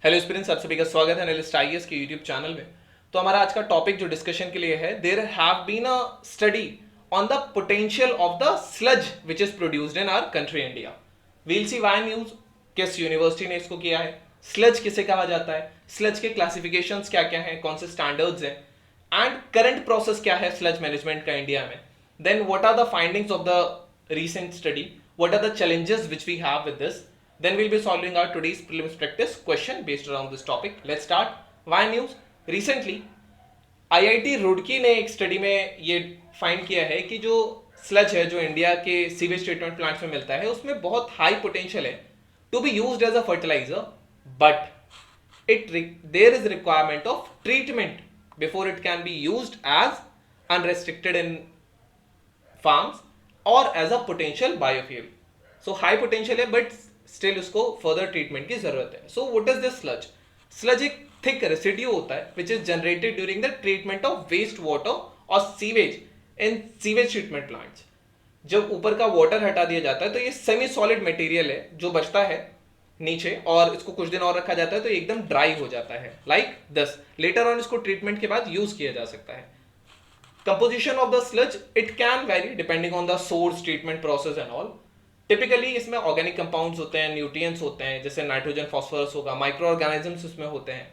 Hello students, आप सभी का स्वागत है एनालिस्ट आईएएस के यूट्यूब चैनल में। तो हमारा आज का टॉपिक जो डिस्कशन के लिए है, there have been a study on the potential of the sludge which is produced in our country India. We'll see why news, किस यूनिवर्सिटी ने इसको किया है, स्लज किसे कहा जाता है, स्लज के क्लासिफिकेशंस क्या क्या हैं, कौन से स्टैंडर्ड्स हैं, एंड करंट प्रोसेस क्या है स्लज मैनेजमेंट का इंडिया में। Then what are the findings of the recent study, what are the challenges which we have with this. Then we'll be solving our today's prelims practice question based around this topic. Let's start. Why news? Recently IIT Roorkee ने एक study में ये find किया है कि जो sludge है जो इंडिया के सीवेज ट्रीटमेंट प्लांट्स में मिलता है उसमें बहुत हाई पोटेंशियल है to be used as a fertiliser, but it there is requirement of treatment before it can be used as unrestricted in farms और as a potential biofuel. So high potential है but still उसको further treatment की जरूरत है। So what is this sludge? Sludge एक thick residue होता है which is generated during the treatment of waste water और sewage in sewage treatment plants. जब ऊपर का वाटर हटा दिया जाता है तो ये सेमी सॉलिड मटेरियल है जो बचता है नीचे, और इसको कुछ दिन और रखा जाता है तो एकदम ड्राई हो जाता है लाइक दिस। लेटर ऑन इसको ट्रीटमेंट के बाद यूज किया जा सकता है। Composition of the sludge, it can vary depending on the source, treatment process and all. Typically इसमें ऑर्गेनिक कंपाउंड्स होते हैं, न्यूट्रिएंट्स होते हैं, जैसे नाइट्रोजन, फास्फोरस होगा, माइक्रो ऑर्गेनिजम्स इसमें होते हैं।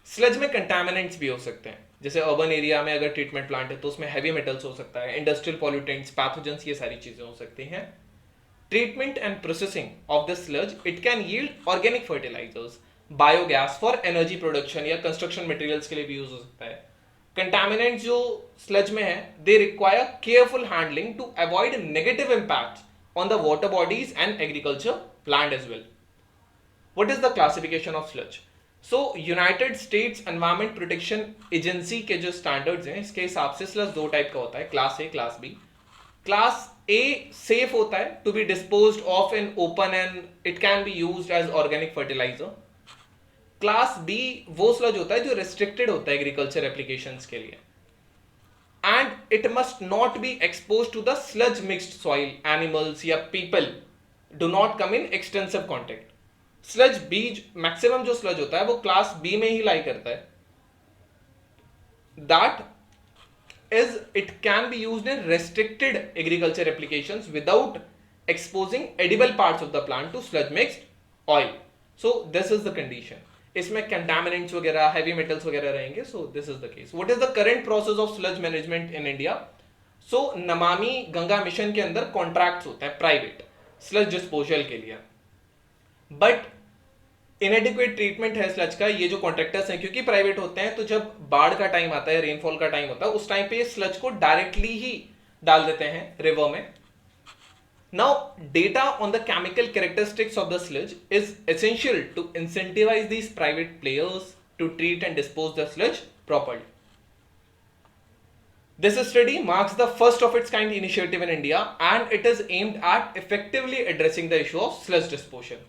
स्लज में कंटामिनेंट्स भी हो सकते हैं, जैसे अर्बन एरिया में अगर ट्रीटमेंट प्लांट है तो उसमें हैवी मेटल्स हो सकता है, इंडस्ट्रियल पॉल्यूटेंट्स, पैथोजेंस, ये सारी चीजें हो सकती हैं। Treatment and processing of the sludge, it can yield organic fertilisers, biogas for energy production या कंस्ट्रक्शन मटेरियल्स के लिए भी यूज हो सकता है। कंटामिनेंट जो स्लज में है, they require careful handling to avoid negative impact on the water bodies and agriculture land as well. What is the classification of sludge? So United States environment protection agency के जो standards हैं, इसके हिसाब से sludge दो type का होता है, class A, class B. Class A safe होता है to be disposed of in open and it can be used as organic fertiliser. Class B वो स्लज होता है जो रेस्ट्रिक्टेड होता है एग्रीकल्चर एप्लीकेशंस के लिए, and it must not be expose to the sludge mixed soil, animals या people do not come in extensive contact. Sludge be maximum जो स्लज होता है वो क्लास बी में ही लाई करता है। That is it can be used in restricted agriculture applications without exposing edible parts of the plant to sludge mixed oil. So this is the condition. इसमें contaminants वगैरह, heavy metals वगैरह रहेंगे। So this is the case. What is the current process of sludge management in India? So Namami Ganga mission के अंदर contracts होते हैं private sludge disposal के लिए, बट इनएडिक्वेट ट्रीटमेंट है स्लज का। ये जो कॉन्ट्रैक्टर्स हैं क्योंकि प्राइवेट होते हैं, तो जब बाढ़ का टाइम आता है, रेनफॉल का टाइम होता है, उस टाइम पे स्लज को डायरेक्टली ही डाल देते हैं रिवर में। Now, data on the chemical characteristics of the sludge is essential to incentivize these private players to treat and dispose the sludge properly. This study marks the first of its kind initiative in India, and it is aimed at effectively addressing the issue of sludge disposal.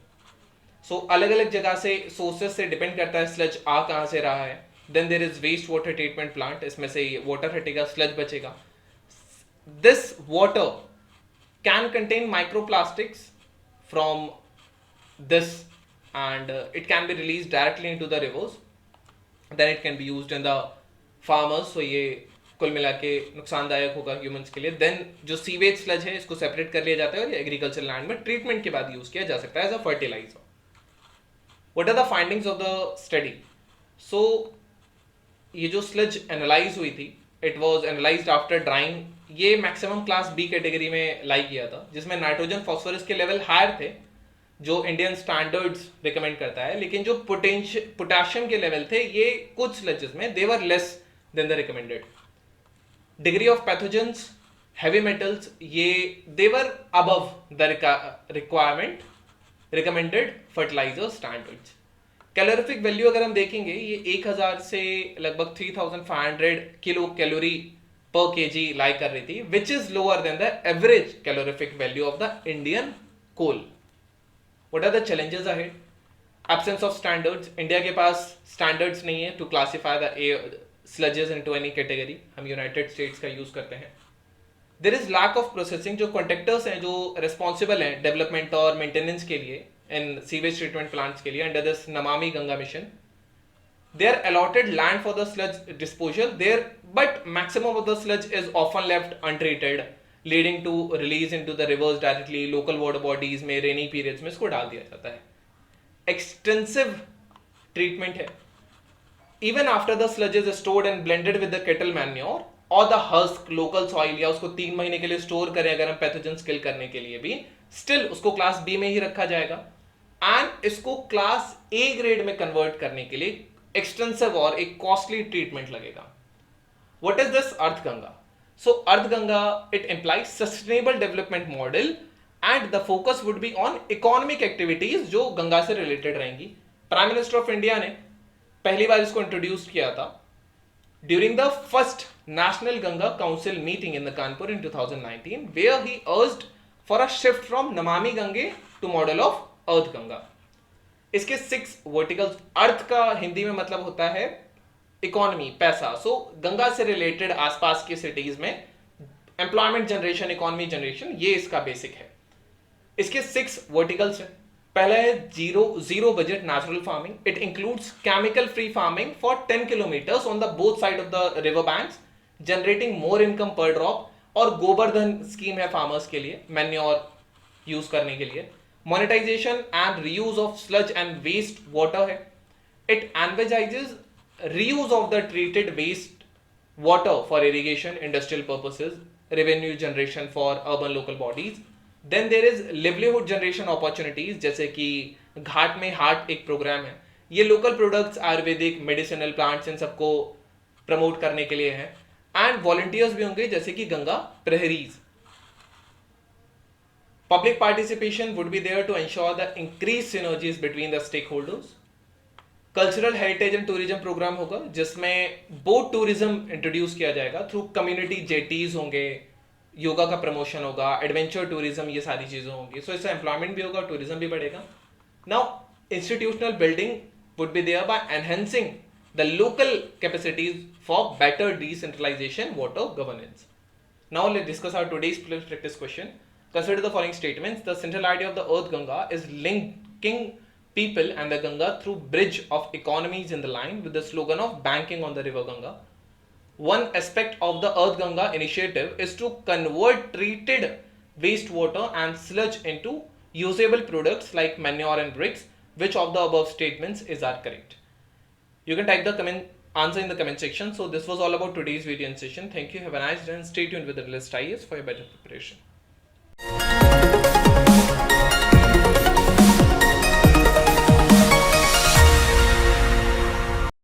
So, अलग-अलग जगह से sources से depend करता है sludge आ कहाँ से रहा है। Then there is waste water treatment plant, इसमें से water हटेगा, sludge बचेगा। This water can contain microplastics from this, and it can be released directly into the rivers. Then it can be used in the farmers. So ये कुल मिला के नुकसानदायक होगा ह्यूमंस के लिए। देन जो सीवेज स्लज है इसको सेपरेट कर लिया जाता है और ये एग्रीकल्चर लैंड में ट्रीटमेंट के बाद यूज किया जा सकता है as a fertiliser. What are the findings of the study? So ये जो स्लज एनालाइज हुई थी, it was analysed after drying. ये मैक्सिमम क्लास बी कैटेगरी में लाई किया था, जिसमें नाइट्रोजन फास्फोरस के लेवल हायर थे जो इंडियन स्टैंडर्ड्स रिकमेंड करता है, लेकिन जो पोटेशियम के लेवल थे ये कुछ स्लजेस में they were less than the recommended. Degree of pathogens, heavy metals, ये they were above the requirement recommended fertiliser standards. Calorific value अगर हम देखेंगे, ये 1000 से लगभग 3500 kilo calorie per kg lie कर रही थी, which is lower than the average calorific value of the Indian coal. What are the challenges ahead? Absence of standards. India के पास standards नहीं है to classify the sludges into any category. हम United States का use करते हैं। There is lack of processing. जो contractors हैं जो responsible हैं development और maintenance के लिए, in sewage treatment plants के लिए under this Namami Ganga mission. They are allotted land for the sludge disposal there, but maximum of the sludge is often left untreated, leading to release into the rivers directly. Local water bodies में rainy periods में इसको डाल दिया जाता है. Extensive treatment है. Even after the sludge is stored and blended with the cattle manure or the husk, local soil, या उसको 3 महीने के लिए स्टोर करें अगर हम पैथोजेंस किल करने के लिए भी, स्टिल उसको क्लास बी में ही रखा जाएगा. एंड इसको क्लास ए ग्रेड में कन्वर्ट करने के लिए एक्सटेंसिव और एक कॉस्टली ट्रीटमेंट लगेगा. What is this earth Ganga? So earth Ganga it implies sustainable development model and the focus would be on economic activities जो गंगा से रिलेटेड रहेंगी. प्राइम मिनिस्टर ऑफ इंडिया ने पहली बार इसको इंट्रोड्यूस किया था during the first national Ganga council meeting in the Kanpur in 2019, where he urged for a shift from Namami Gange to model of Arth Ganga. इसके 6 verticals. अर्थ का हिंदी में मतलब होता है इकोनॉमी, पैसा. सो गंगा से रिलेटेड आसपास की सिटीज में एम्प्लॉयमेंट जनरेशन, इकोनॉमी जनरेशन, ये इसका बेसिक है. इसके 6 वर्टिकल्स हैं. पहला है zero budget natural farming. It includes chemical free farming for 10 kilometres on the both side of the river banks, generating more income पर ड्रॉप. और गोवर्धन स्कीम है फार्मर्स के लिए, मैन्योर यूज करने के लिए. Monetization and reuse of sludge and waste water है. It envisages reuse of the treated waste water for irrigation, industrial purposes, revenue generation for urban local bodies. Then there is livelihood generation opportunities, जैसे कि घाट में हाट एक programme है. ये local products, Ayurvedic, medicinal plants, इन सबको promote करने के लिए है. एंड वॉलंटियर्स भी होंगे जैसे कि Ganga प्रहरीज. Public participation would be there to ensure the increased synergies between the stakeholders. Cultural heritage and tourism program होगा जिसमें बोट टूरिज्म इंट्रोड्यूस किया जाएगा थ्रू कम्युनिटी जेटीज होंगे, योगा का प्रमोशन होगा, एडवेंचर टूरिज्म, ये सारी चीजें होंगी. सो इससे एम्प्लॉयमेंट भी होगा, टूरिज्म भी बढ़ेगा. Now institutional building would be there by enhancing the local capacities for better decentralisation water governance. Now let's discuss our today's practice question. Consider the following statements. The central idea of the Earth Ganga is linking people and the Ganga through bridge of economies in the line with the slogan of banking on the river Ganga. One aspect of the Earth Ganga initiative is to convert treated wastewater and sludge into usable products like manure and bricks. Which of the above statements are correct? You can type the answer in the comment section. So this was all about today's video session. Thank you. Have a nice day and stay tuned with the List IAS for your better preparation.